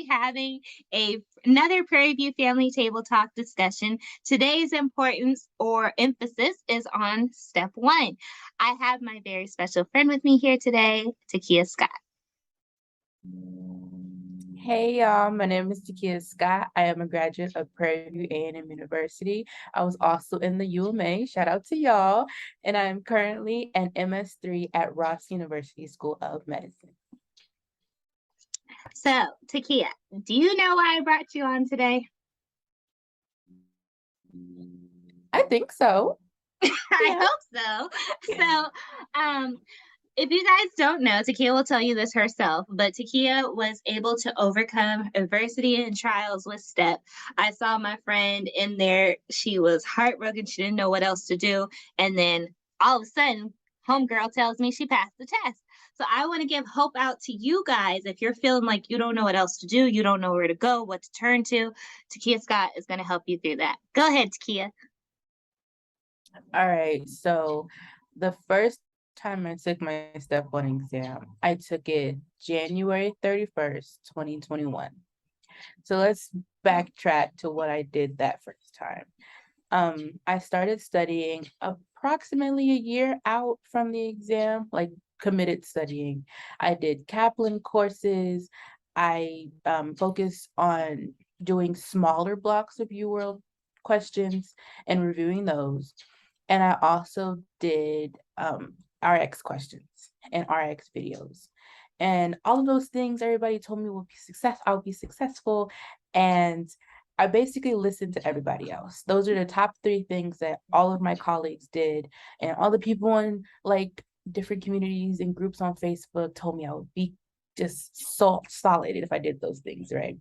be having another Prairie View Family Table Talk discussion. Today's importance or emphasis is on step one. I have my very special friend with me here today, Takeya Scott. Hey y'all, my name is Takeya Scott. I am a graduate of Prairie View A&M University. I was also in the UMA, shout out to y'all, and I'm currently an MS3 at Ross University School of Medicine. So, Takeya, do you know why I brought you on today? I think so. I hope so. If you guys don't know, Takeya will tell you this herself, but Takeya was able to overcome adversity and trials with STEP. I saw my friend in there. She was heartbroken. She didn't know what else to do. And then all of a sudden, homegirl tells me she passed the test. So I want to give hope out to you guys. If you're feeling like you don't know what else to do, you don't know where to go, what to turn to, Takeya Scott is going to help you through that. Go ahead, Takeya. All right, so the first time I took my Step 1 exam, I took it January 31st, 2021. So let's backtrack to what I did that first time. I started studying approximately a year out from the exam, like committed studying. I did Kaplan courses. I focused on doing smaller blocks of UWorld questions and reviewing those. And I also did RX questions and RX videos. And all of those things, everybody told me I would be successful. And I basically listened to everybody else. Those are the top 3 things that all of my colleagues did. And all the people in like different communities and groups on Facebook told me I would be just so solid if I did those things, right?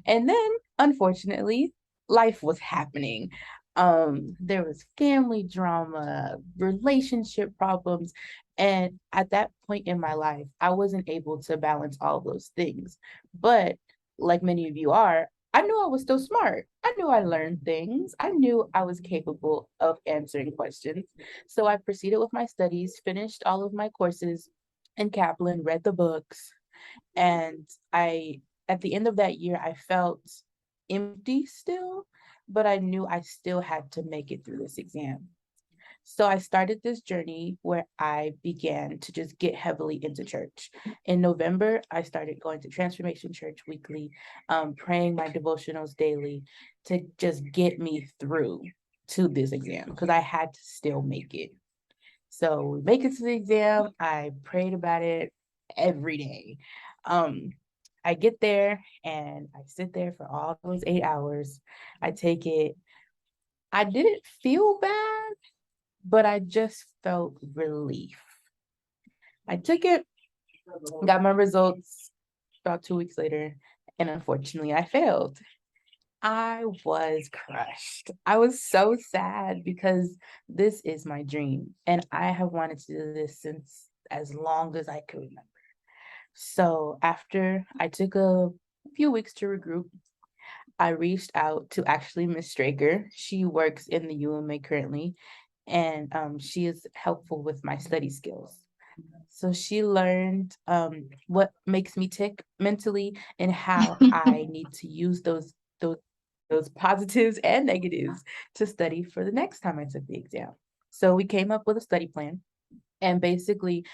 And then, unfortunately, life was happening. There was family drama, relationship problems, and at that point in my life, I wasn't able to balance all those things. But like many of you are, I knew I was still smart. I knew I learned things. I knew I was capable of answering questions. So I proceeded with my studies, finished all of my courses in Kaplan, read the books, and at the end of that year, I felt empty still, but I knew I still had to make it through this exam. So I started this journey where I began to just get heavily into church. In November, I started going to Transformation Church weekly, praying my devotionals daily to just get me through to this exam because I had to still make it. So we make it to the exam. I prayed about it every day. Um, I get there and I sit there for all those 8 hours. I take it. I didn't feel bad, but I just felt relief. I took it, got my results about 2 weeks later, and unfortunately, I failed. I was crushed. I was so sad because this is my dream, and I have wanted to do this since as long as I could remember. So after I took a few weeks to regroup, I reached out to actually Miss Straker. She works in the UMA currently, and she is helpful with my study skills. So she learned what makes me tick mentally and how I need to use those positives and negatives to study for the next time I took the exam. So we came up with a study plan, and basically,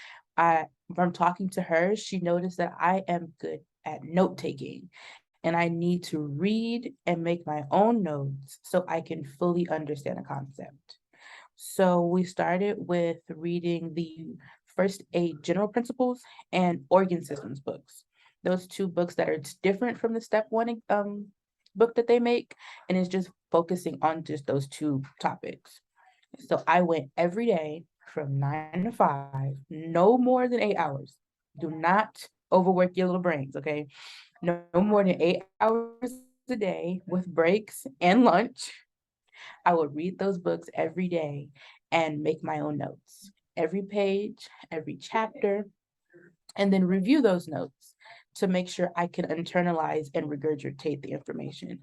from talking to her, she noticed that I am good at note taking and I need to read and make my own notes so I can fully understand a concept. So we started with reading the first 8 general principles and organ systems books. Those 2 books that are different from the step 1 book that they make, and it's just focusing on just those 2 topics. So I went every day from 9 to 5, no more than 8 hours. Do not overwork your little brains, okay? No more than 8 hours a day with breaks and lunch. I would read those books every day and make my own notes. Every page, every chapter, and then review those notes to make sure I can internalize and regurgitate the information.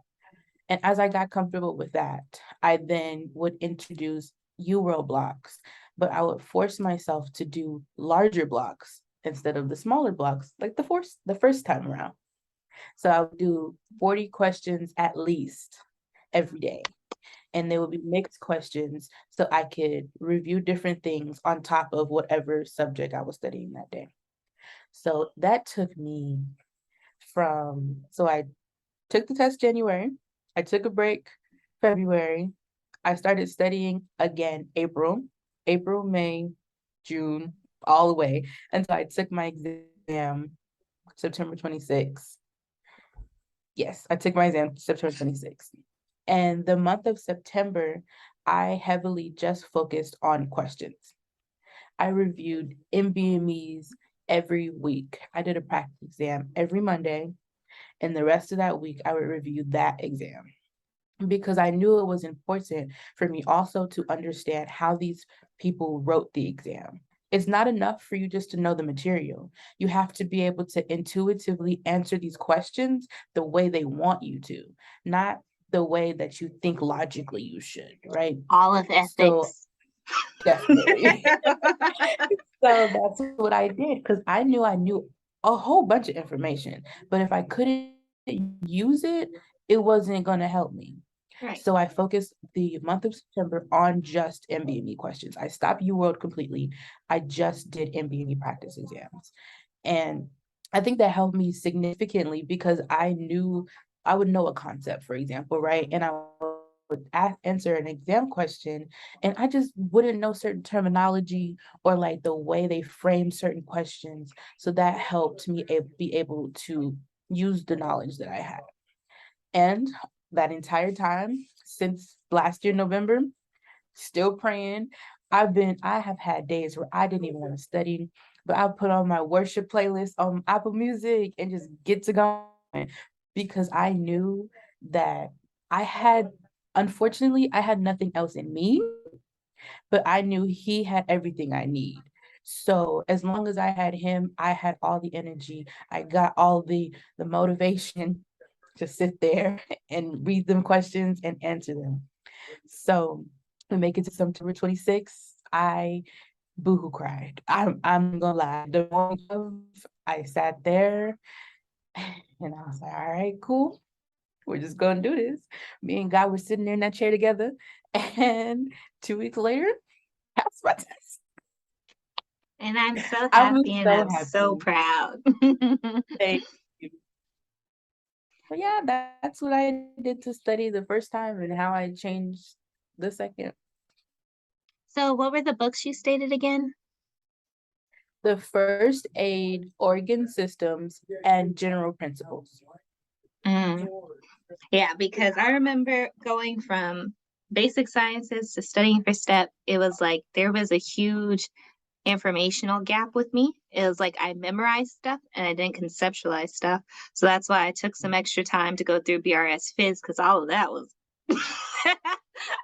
And as I got comfortable with that, I then would introduce UWorld blocks, but I would force myself to do larger blocks instead of the smaller blocks, like the first time around. So I would do 40 questions at least every day. And they would be mixed questions so I could review different things on top of whatever subject I was studying that day. So that took me so I took the test January, I took a break February, I started studying again April, May, June, all the way until I took my exam September 26th. Yes, I took my exam September 26th. And the month of September, I heavily just focused on questions. I reviewed MBMEs every week. I did a practice exam every Monday, and the rest of that week, I would review that exam because I knew it was important for me also to understand how these people wrote the exam. It's not enough for you just to know the material. You have to be able to intuitively answer these questions the way they want you to, not the way that you think logically you should, right? All of So ethics. definitely. So that's what I did because I knew a whole bunch of information, but if I couldn't use it, it wasn't going to help me. Right. So I focused the month of September on just MBME questions. I stopped UWorld completely. I just did MBME practice exams. And I think that helped me significantly because I would know a concept, for example, right? And I would answer an exam question and I just wouldn't know certain terminology or like the way they frame certain questions. So that helped me be able to use the knowledge that I had. And that entire time since last year, November, still praying. I have had days where I didn't even want to study, but I put on my worship playlist on Apple Music and just get to going because I knew that I had, unfortunately, I had nothing else in me, but I knew he had everything I need. So as long as I had him, I had all the energy. I got all the motivation to sit there and read them questions and answer them. So we make it to September 26th. I boohoo cried. I'm gonna lie. The morning of, I sat there and I was like, all right, cool. We're just gonna do this. Me and God were sitting there in that chair together. And 2 weeks later, that's my test. And I'm so I was happy and so I'm so happy. proud. Thank you. But yeah, that's what I did to study the first time and how I changed the second. So, what were the books you stated again? The first aid, organ systems, and general principles. Mm, yeah, because I remember going from basic sciences to studying for STEP. It was like there was a huge informational gap with me. It was like I memorized stuff and I didn't conceptualize stuff. So that's why I took some extra time to go through BRS Phys because all of that was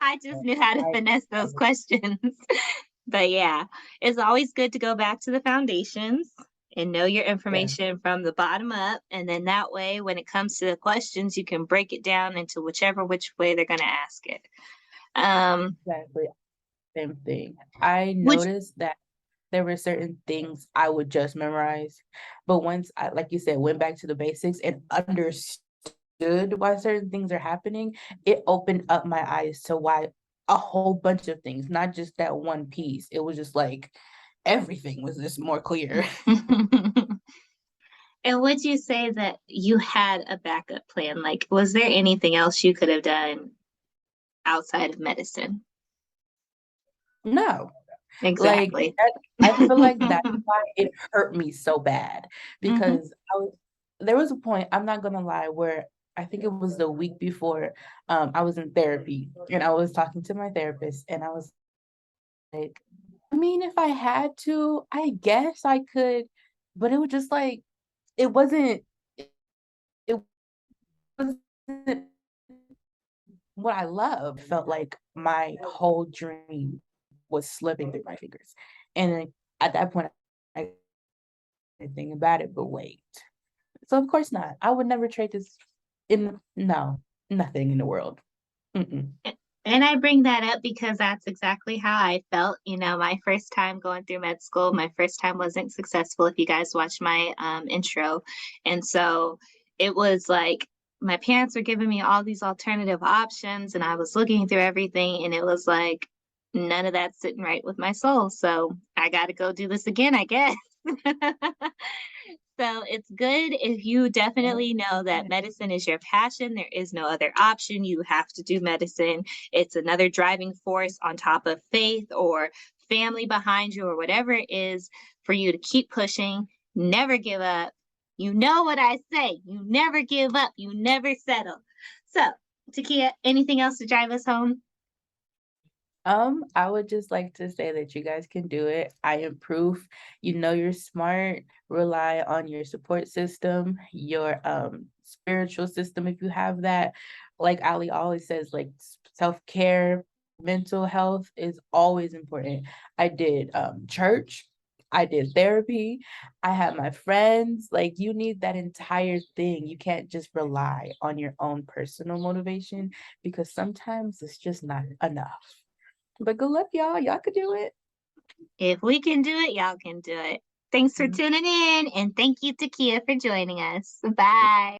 I just knew how to I finesse those questions. But yeah, it's always good to go back to the foundations and know your yeah, information from the bottom up. And then that way, when it comes to the questions, you can break it down into which way they're going to ask it. exactly. Same thing. I Which noticed that there were certain things I would just memorize, but once I, like you said, went back to the basics and understood why certain things are happening, it opened up my eyes to why a whole bunch of things, not just that one piece. It was just like everything was just more clear. and would you say that you had a backup plan? Like, was there anything else you could have done outside of medicine? No, like Exactly. that, I feel like that's why it hurt me so bad Hmm. because there was a point, I'm not gonna lie, where I think it was the week before I was in therapy and I was talking to my therapist and I was like, I mean, if I had to, I guess I could, but it was just like it wasn't it wasn't what I loved. Felt like my whole dream was slipping through my fingers. And then at that point I didn't think about it, but wait. So of course not. I would never trade this in no, nothing in the world. Mm-mm. And I bring that up because that's exactly how I felt. You know, my first time going through med school, my first time wasn't successful, if you guys watch my intro. And so it was like my parents were giving me all these alternative options, and I was looking through everything, and it was like none of that's sitting right with my soul. So I got to go do this again, I guess. So it's good if you definitely know that medicine is your passion. There is no other option. You have to do medicine. It's another driving force on top of faith or family behind you or whatever it is for you to keep pushing. Never give up. You know what I say. You never give up. You never settle. So, Takia, anything else to drive us home? I would just like to say that you guys can do it. I am proof. You know you're smart. Rely on your support system, your spiritual system if you have that. Like Ali always says, like self-care, mental health is always important. I did church, I did therapy, I had my friends. Like you need that entire thing. You can't just rely on your own personal motivation because sometimes it's just not enough. But good luck, y'all. Y'all could do it. If we can do it, y'all can do it. Thanks for Mhm. tuning in, and thank you, Takia, for joining us. Bye.